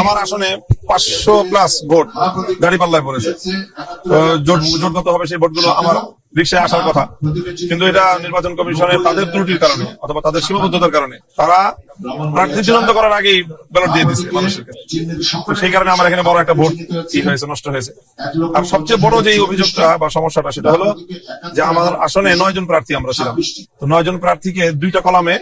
আমার আসনে 500+ ভোট গাড়ি পাল্লায় পড়েছে। জোটগত হবে সেই ভোটগুলো আমার রিক্সায় আসার কথা, কিন্তু এটা নির্বাচন কমিশনের তাদের ত্রুটির কারণে অথবা তাদের সীমাবদ্ধতার কারণে তারা প্রার্থী চূড়ান্ত করার আগেই ব্যালট দিয়ে দিচ্ছে মানুষের কাছে। সেই কারণে আমার এখানে বড় একটা ভোট হয়েছে, নষ্ট হয়েছে। আর সবচেয়ে বড় যে অভিযোগটা বা সমস্যাটা সেটা হলো যে আমার আসনে 9 জন প্রার্থী আমরা ছিলাম। তো 9 জন প্রার্থীকে 2টা কলামে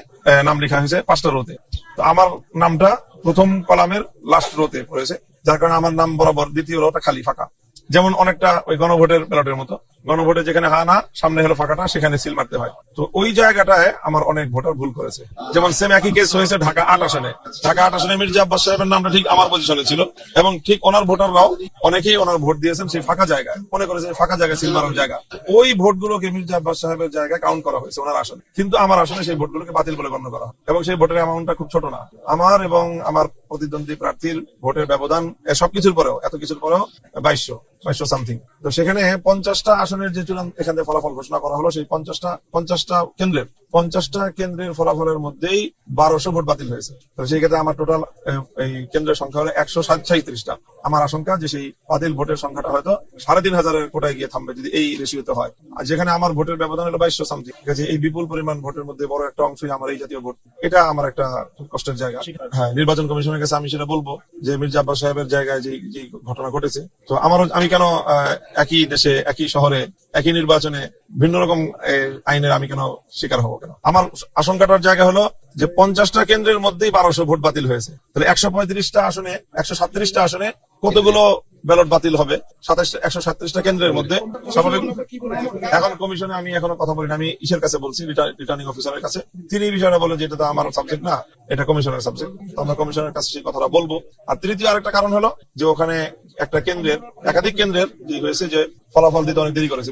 নাম লেখা হয়েছে 5টা রোতে। তো আমার নামটা প্রথম কলামের লাস্ট রোতে পড়েছে, যার কারণে আমার নাম বরাবর দ্বিতীয় রোটা খালি ফাঁকা। যেমন অনেকটা ওই গণভোটের ব্যালটের মতো, গণভোটে যেখানে হা না সামনে হলো ফাঁকাটা, সেখানে সিল মারতে হয়। তো ওই জায়গাটায় আমার অনেক ভোটার ভুল করেছে। যেমন সেম একই কেস হয়েছে ঢাকা 8 আসনে। ঢাকা 8 আসনে মির্জা আব্বাস সাহেবের নামটা ঠিক আমার পজিশনে ছিল এবং ঠিক ওনার ভোটাররাও অনেকেই ওনার ভোট দিয়েছেন সেই ফাঁকা জায়গায়, মনে করেছে ফাঁকা জায়গায় সিল মারার জায়গা। ওই ভোটগুলোকে মির্জা আব্বাস সাহেবের জায়গায় কাউন্ট করা হয়েছে ওনার আসনে, কিন্তু আমার আসনে সেই ভোটগুলোকে বাতিল বলে গণ্য করা হয় এবং সেই ভোটের অ্যামাউন্টটা খুব ছোট না। আমার এবং আমার প্রতিদ্বন্দ্বী প্রার্থীর ভোটের ব্যবধান সবকিছুর পরেও, এত কিছুর পরেও 2200 সামথিং। তো সেখানে 50টা আসনের যে চূড়ান্ত এখান থেকে ফলাফল ঘোষণা করা হলো, সেই 50টা কেন্দ্রের ফলাফলের মধ্যেই 1200 ভোট বাতিল হয়েছে। তো সেই ক্ষেত্রে আমার টোটাল এই কেন্দ্রের সংখ্যা হলো 137টা। আমার আশঙ্কা যে সেই বাতিল ভোটের সংখ্যাটা হয়তো 3500-এর কোটায় গিয়ে থামবে যদি এই রেশিওতে হয়। আর যেখানে আমার ভোটের ব্যবধান হলো 2200 সামথিং, এই বিপুল পরিমাণ ভোটের মধ্যে বড় একটা অংশই আমার এই জাতীয় ভোট। এটা আমার একটা খুব কষ্টের জায়গা। হ্যাঁ, নির্বাচন কমিশনের কাছে আমি সেটা বলবো যে মির্জা আব্বাস সাহেবের জায়গায় যে ঘটনা ঘটেছে, তো আমি কেন একই দেশে একই শহরে একই নির্বাচনে ভিন্ন রকম আইনের আমি কেন শিকার হবো কেন? আমার আশঙ্কাটার জায়গা হলো যে 50টা কেন্দ্রের মধ্যেই 1200 ভোট বাতিল হয়েছে। তাহলে 135টা আসনে, 137টা আসনে কতগুলো ব্যালট বাতিল হবে? 137টা কেন্দ্রের মধ্যে স্বাভাবিক। এখন কমিশনে আমি এখনো কথা বলিনি, আমি ইসের কাছে বলছি, রিটার্নিং অফিসারের কাছে। তিনি এই বিষয়টা বলেন যে এটা তো আমার সাবজেক্ট না, এটা কমিশনের সাবজেক্ট। তো আমরা কমিশনের কাছে সেই কথাটা বলবো। আর তৃতীয় আরেকটা কারণ হলো যে ওখানে একটা একাধিক কেন্দ্রের যে হয়েছে যে ফলাফল দিতে অনেক দেরি করেছে,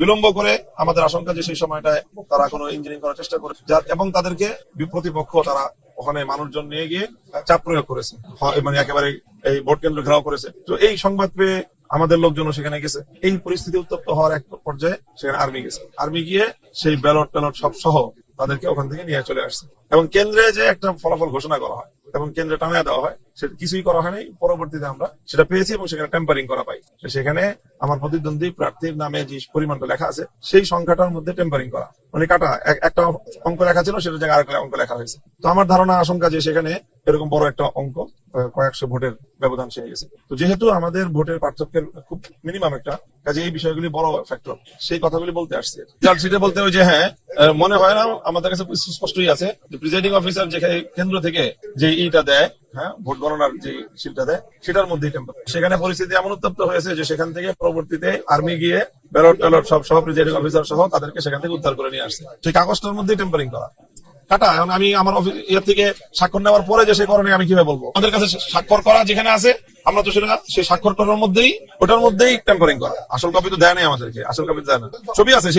বিলম্ব করে আমাদের আশঙ্কা যে সেই সময়টায় তারা কোনো ইঞ্জিনিয়ারিং করার চেষ্টা করে এবং তাদেরকে প্রতিপক্ষ তারা ওখানে মানুষজন নিয়ে গিয়ে চাপ প্রয়োগ করেছে, মানে একেবারে এই ভোট কেন্দ্র ঘেরাও করেছে। তো এই সংবাদ পেয়ে আমাদের লোকজন সেখানে গেছে। এই পরিস্থিতি উত্তপ্ত হওয়ার এক পর্যায়ে সেখানে আর্মি গিয়ে সেই ব্যালট সব সহ তাদেরকে ওখান থেকে নিয়ে চলে আসছে এবং কেন্দ্রে যে একটা ফলাফল ঘোষণা করা হয় এবং কেন্দ্রে টানিয়ে দেওয়া হয়, সেটা কিছুই করা হয়নি। পরবর্তীতে আমরা সেটা পেয়েছি এবং সেখানে টেম্পারিং করা পাই। সেখানে আমার প্রতিদ্বন্দ্বী প্রার্থীর নামে যে পরিমাণটা লেখা আছে সেই সংখ্যাটার মধ্যে টেম্পারিং করা, মানে কাটা একটা অঙ্ক লেখা ছিল সেটা জায়গায় আরেকটা অঙ্ক লেখা হয়েছে। তো আমার ধারণা আশঙ্কা যে সেখানে এরকম বড় একটা অঙ্ক কয়েকশো ভোটের ব্যবধান সে গেছে। তো যেহেতু আমাদের ভোটের পার্থক্যের খুব মিনিমাম একটা কাজে এই বিষয়গুলি বড় ফ্যাক্টর, সেই কথাগুলি বলতে আসছে। চার্জশিটে বলতে হয় যে হ্যাঁ, মনে হয় না আমাদের কাছে স্পষ্টই আছে যে প্রিজাইডিং অফিসার যেখানে কেন্দ্র থেকে যে ইটা দেয়, হ্যাঁ, ভোট গণনার যে শিলটা দেয় সেটার মধ্যেই টেম্পার। সেখানে পরিস্থিতি এমন উত্তপ্ত হয়েছে যে সেখান থেকে পরবর্তীতে আর্মি গিয়ে ব্যালট সব সহ প্রিজাইডিং অফিসার সহ তাদেরকে সেখান থেকে উদ্ধার করে নিয়ে আসছে। সেই কাগজটার মধ্যেই টেম্পারিং করা কাটা। এখন আমি আমার ইয়ে থেকে স্বাক্ষর নেওয়ার পরে যে সেই কারণে আমি কিভাবে বলবো? আমাদের কাছে স্বাক্ষর করা যেখানে আছে আমরা তো সেটা সেই স্বাক্ষর করার মধ্যেই ওটার মধ্যেই টেম্পারিং করা। আসল কপি তো দেয় নাই আমাদেরকে, আসল কপি দেয় না, ছবি আছে।